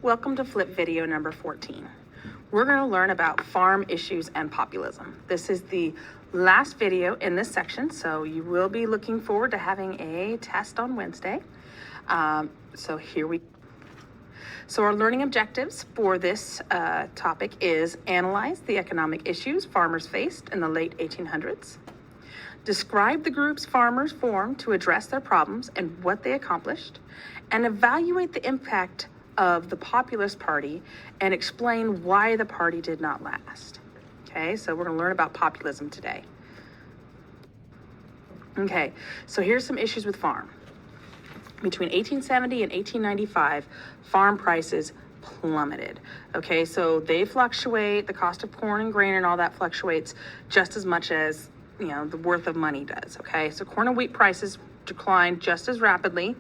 Welcome to Flip video number 14. We're going to learn about farm issues and populism. This is the last video in this section, so you will be looking forward to having a test on Wednesday. So our learning objectives for this topic is analyze the economic issues farmers faced in the late 1800s, describe the groups farmers formed to address their problems and what they accomplished, and evaluate the impact of the Populist Party and explain why the party did not last. Okay, so we're going to learn about populism today. Okay, so here's some issues with farm. Between 1870 and 1895, farm prices plummeted. Okay, so they fluctuate, the cost of corn and grain and all that fluctuates just as much as, the worth of money does. Okay, so corn and wheat prices declined just as rapidly.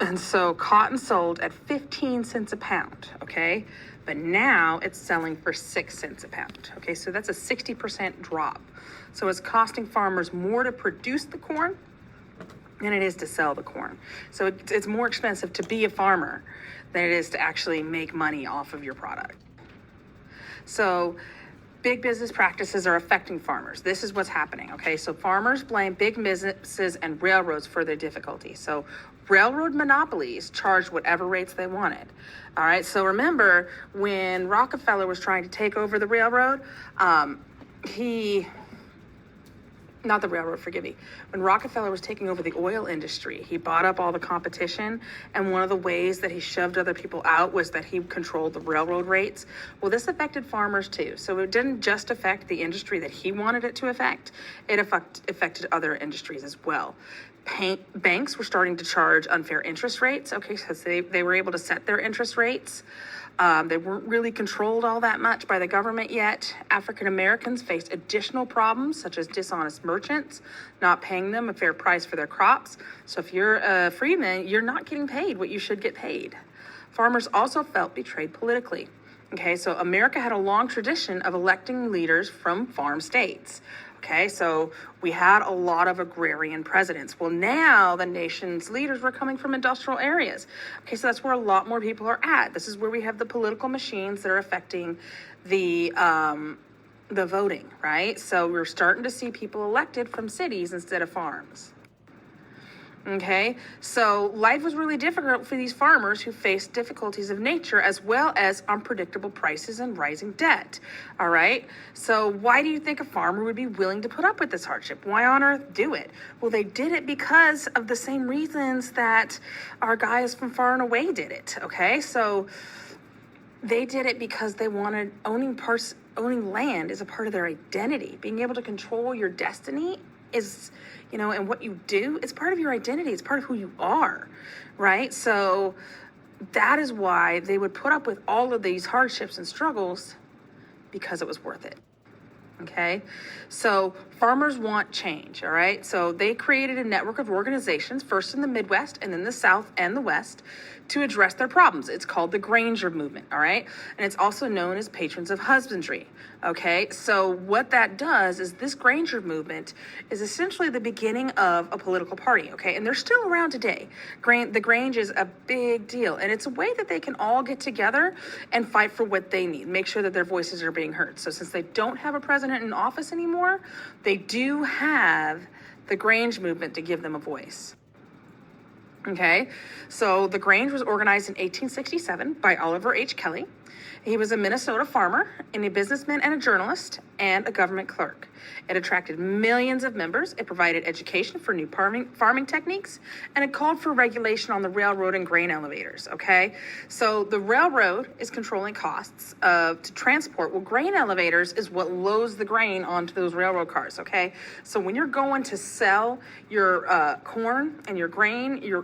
And so cotton sold at 15 cents a pound, okay? But now it's selling for 6 cents a pound, okay? So that's a 60% drop. So it's costing farmers more to produce the corn than it is to sell the corn. So it's more expensive to be a farmer than it is to actually make money off of your product. So big business practices are affecting farmers. This is what's happening, okay? So farmers blame big businesses and railroads for their difficulty. So railroad monopolies charged whatever rates they wanted. All right, so remember when Rockefeller was trying to take over the railroad, when Rockefeller was taking over the oil industry, he bought up all the competition, and one of the ways that he shoved other people out was that he controlled the railroad rates. Well, this affected farmers too. So it didn't just affect the industry that he wanted it to affect, it affected other industries as well. Banks were starting to charge unfair interest rates, okay, because they were able to set their interest rates. They weren't really controlled all that much by the government yet. African Americans faced additional problems, such as dishonest merchants not paying them a fair price for their crops. So if you're a freeman, you're not getting paid what you should get paid. Farmers also felt betrayed politically. Okay, so America had a long tradition of electing leaders from farm states. Okay, so we had a lot of agrarian presidents. Well, now the nation's leaders were coming from industrial areas. Okay, so that's where a lot more people are at. This is where we have the political machines that are affecting the voting, right? So we're starting to see people elected from cities instead of farms. Okay, so life was really difficult for these farmers who faced difficulties of nature as well as unpredictable prices and rising debt. All right, so why do you think a farmer would be willing to put up with this hardship? Why on earth do it? Well, they did it because of the same reasons that our guys from far and away did it. Okay, so they did it because they wanted owning land is a part of their identity. Being able to control your destiny is, and what you do, it's part of your identity. It's part of who you are, right? So that is why they would put up with all of these hardships and struggles, because it was worth it. Okay, so farmers want change, all right? So they created a network of organizations, first in the Midwest and then the South and the West, to address their problems. It's called the Granger Movement, all right? And it's also known as Patrons of Husbandry, okay? So what that does is this Granger Movement is essentially the beginning of a political party, okay? And they're still around today. The Grange is a big deal, and it's a way that they can all get together and fight for what they need, make sure that their voices are being heard. So since they don't have a president in office anymore, they do have the Grange Movement to give them a voice. Okay, so the Grange was organized in 1867 by Oliver H. Kelly. He was a Minnesota farmer and a businessman and a journalist and a government clerk. It attracted millions of members. It provided education for new farming techniques, and it called for regulation on the railroad and grain elevators, okay? So the railroad is controlling costs to transport. Well, grain elevators is what loads the grain onto those railroad cars, okay? So when you're going to sell your corn and your grain, your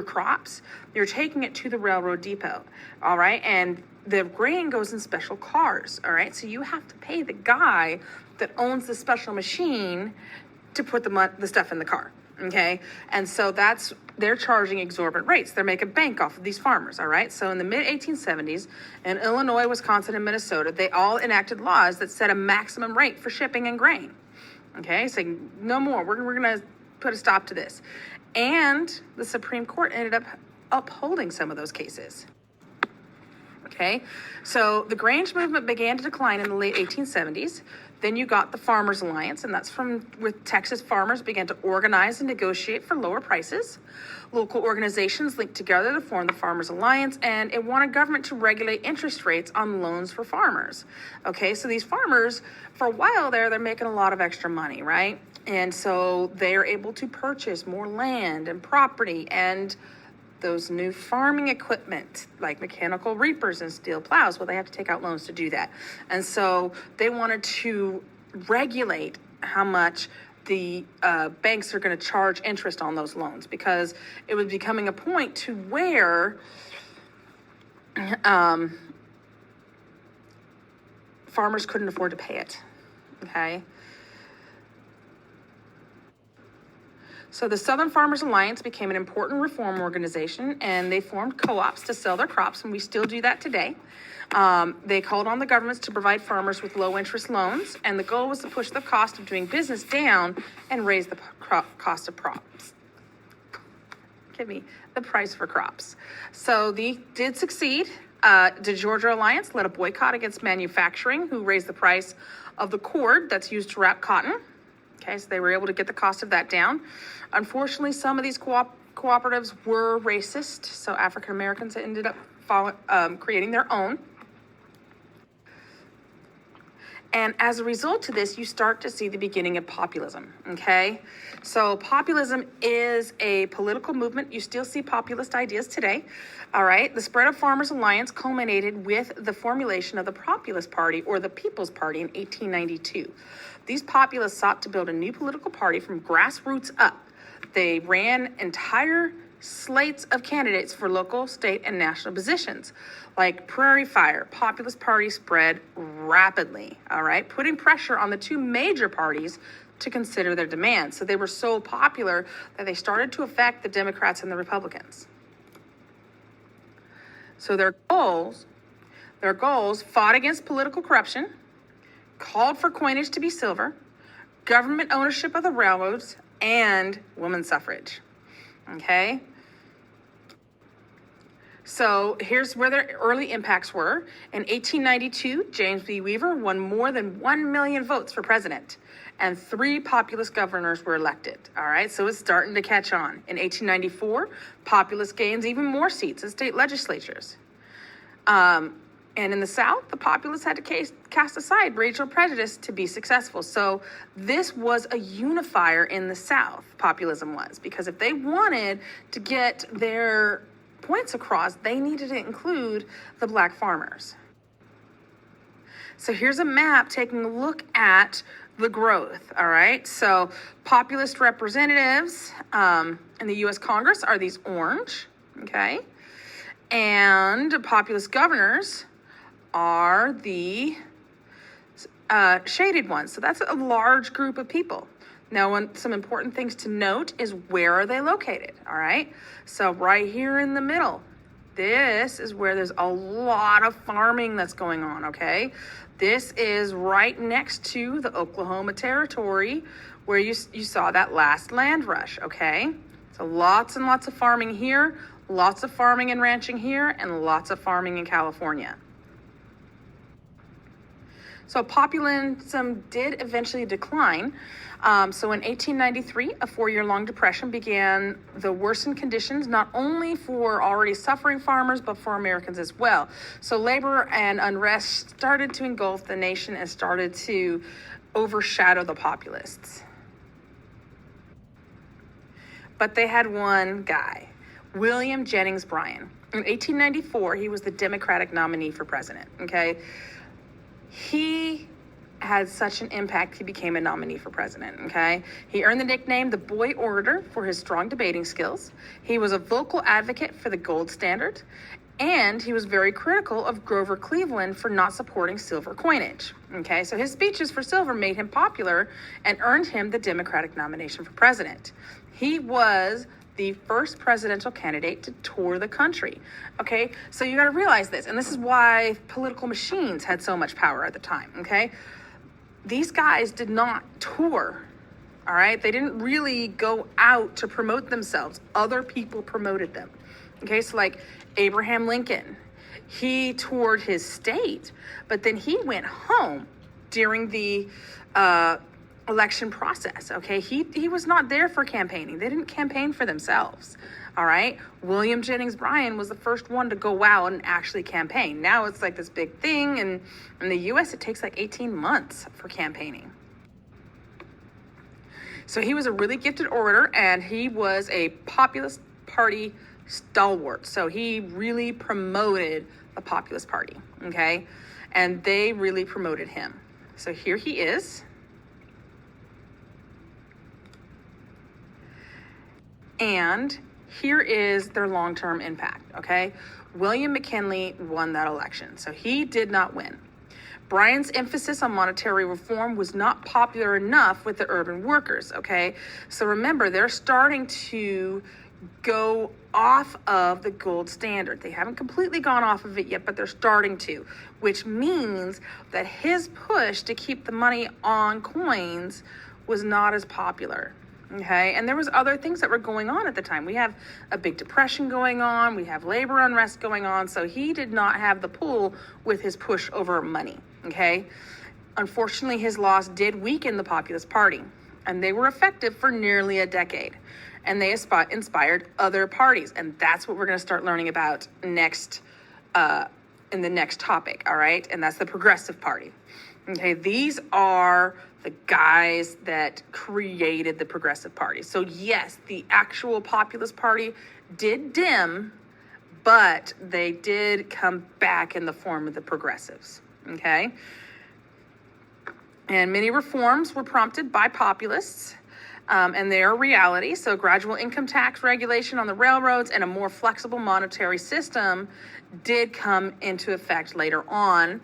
crops, you're taking it to the railroad depot, all right? And the grain goes in special cars, all right? So you have to pay the guy that owns the special machine to put the stuff in the car, okay? And so they're charging exorbitant rates. They're making bank off of these farmers, all right? So in the mid-1870s, in Illinois, Wisconsin, and Minnesota, they all enacted laws that set a maximum rate for shipping and grain, okay? Saying, no more, we're gonna put a stop to this. And the Supreme Court ended up upholding some of those cases. Okay, so the Grange movement began to decline in the late 1870s. Then you got the Farmers Alliance, and that's with Texas farmers began to organize and negotiate for lower prices. Local organizations linked together to form the Farmers Alliance, and it wanted government to regulate interest rates on loans for farmers. Okay, so these farmers, for a while there, they're making a lot of extra money, right? And so they're able to purchase more land and property and those new farming equipment like mechanical reapers and steel plows. Well, they have to take out loans to do that. And so they wanted to regulate how much the banks are going to charge interest on those loans, because it was becoming a point to where farmers couldn't afford to pay it. Okay. So the Southern Farmers Alliance became an important reform organization, and they formed co-ops to sell their crops, and we still do that today. They called on the governments to provide farmers with low-interest loans, and the goal was to push the cost of doing business down and raise the cost of crops. The price for crops. So they did succeed. The Georgia Alliance led a boycott against manufacturing, who raised the price of the cord that's used to wrap cotton. Okay, so they were able to get the cost of that down. Unfortunately, some of these cooperatives were racist, so African Americans ended up creating their own. And as a result of this, you start to see the beginning of populism, okay? So populism is a political movement. You still see populist ideas today, all right? The spread of Farmers Alliance culminated with the formulation of the Populist Party, or the People's Party, in 1892. These populists sought to build a new political party from grassroots up. They ran entire slates of candidates for local, state, and national positions. Like Prairie Fire, Populist Party spread rapidly, all right, putting pressure on the two major parties to consider their demands. So they were so popular that they started to affect the Democrats and the Republicans. So their goals fought against political corruption, called for coinage to be silver, government ownership of the railroads, and women's suffrage. Okay? So here's where their early impacts were. In 1892, James B. Weaver won more than 1 million votes for president, and 3 populist governors were elected. All right, so it's starting to catch on. In 1894, populists gains even more seats in state legislatures. And in the South, the populists had to cast aside racial prejudice to be successful. So this was a unifier in the South, populism was, because if they wanted to get their points across, they needed to include the black farmers. So here's a map taking a look at the growth, all right? So populist representatives in the U.S. Congress are these orange, okay? And populist governors are the shaded ones. So that's a large group of people. Now, some important things to note is, where are they located? All right. So right here in the middle, this is where there's a lot of farming that's going on. Okay. This is right next to the Oklahoma Territory, where you saw that last land rush. Okay. So lots and lots of farming here, lots of farming and ranching here, and lots of farming in California. So populism did eventually decline. So in 1893, a 4-year-long depression began the worsened conditions, not only for already suffering farmers, but for Americans as well. So labor and unrest started to engulf the nation and started to overshadow the populists. But they had one guy, William Jennings Bryan. In 1894, he was the Democratic nominee for president, okay? He had such an impact, he became a nominee for president, okay? He earned the nickname the Boy Orator for his strong debating skills. He was a vocal advocate for the gold standard, and he was very critical of Grover Cleveland for not supporting silver coinage, okay? So his speeches for silver made him popular and earned him the Democratic nomination for president. He was the first presidential candidate to tour the country. Okay, so you got to realize this, and this is why political machines had so much power at the time. Okay, these guys did not tour. All right, they didn't really go out to promote themselves. Other people promoted them. Okay, so like Abraham Lincoln, he toured his state, but then he went home during the election process. Okay, he was not there for campaigning. They didn't campaign for themselves. All right, William Jennings Bryan was the first one to go out and actually campaign. Now it's like this big thing, and in the U.S. it takes like 18 months for campaigning. So he was a really gifted orator, and he was a Populist Party stalwart. So he really promoted the Populist Party, okay? And they really promoted him. So here he is. And here is their long-term impact, okay? William McKinley won that election, so he did not win. Bryan's emphasis on monetary reform was not popular enough with the urban workers, okay? So remember, they're starting to go off of the gold standard. They haven't completely gone off of it yet, but they're starting to, which means that his push to keep the money on coins was not as popular. Okay, and there was other things that were going on at the time. We have a big depression going on. We have labor unrest going on. So he did not have the pull with his push over money. Okay, unfortunately, his loss did weaken the Populist Party, and they were effective for nearly a decade. And they inspired other parties, and that's what we're going to start learning about next in the next topic. All right, and that's the Progressive Party. Okay, these are the guys that created the Progressive Party. So yes, the actual Populist Party did dim, but they did come back in the form of the Progressives, okay? And many reforms were prompted by populists, and they are reality. So gradual income tax regulation on the railroads and a more flexible monetary system did come into effect later on.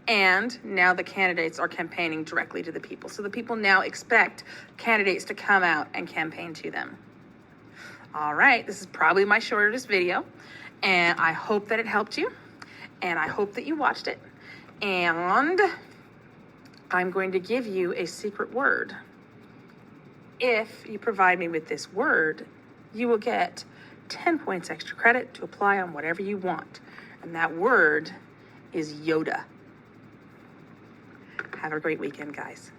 And now the candidates are campaigning directly to the people. So the people now expect candidates to come out and campaign to them. All right, this is probably my shortest video, and I hope that it helped you, and I hope that you watched it. And I'm going to give you a secret word. If you provide me with this word, you will get 10 points extra credit to apply on whatever you want. And that word is Yoda. Have a great weekend, guys.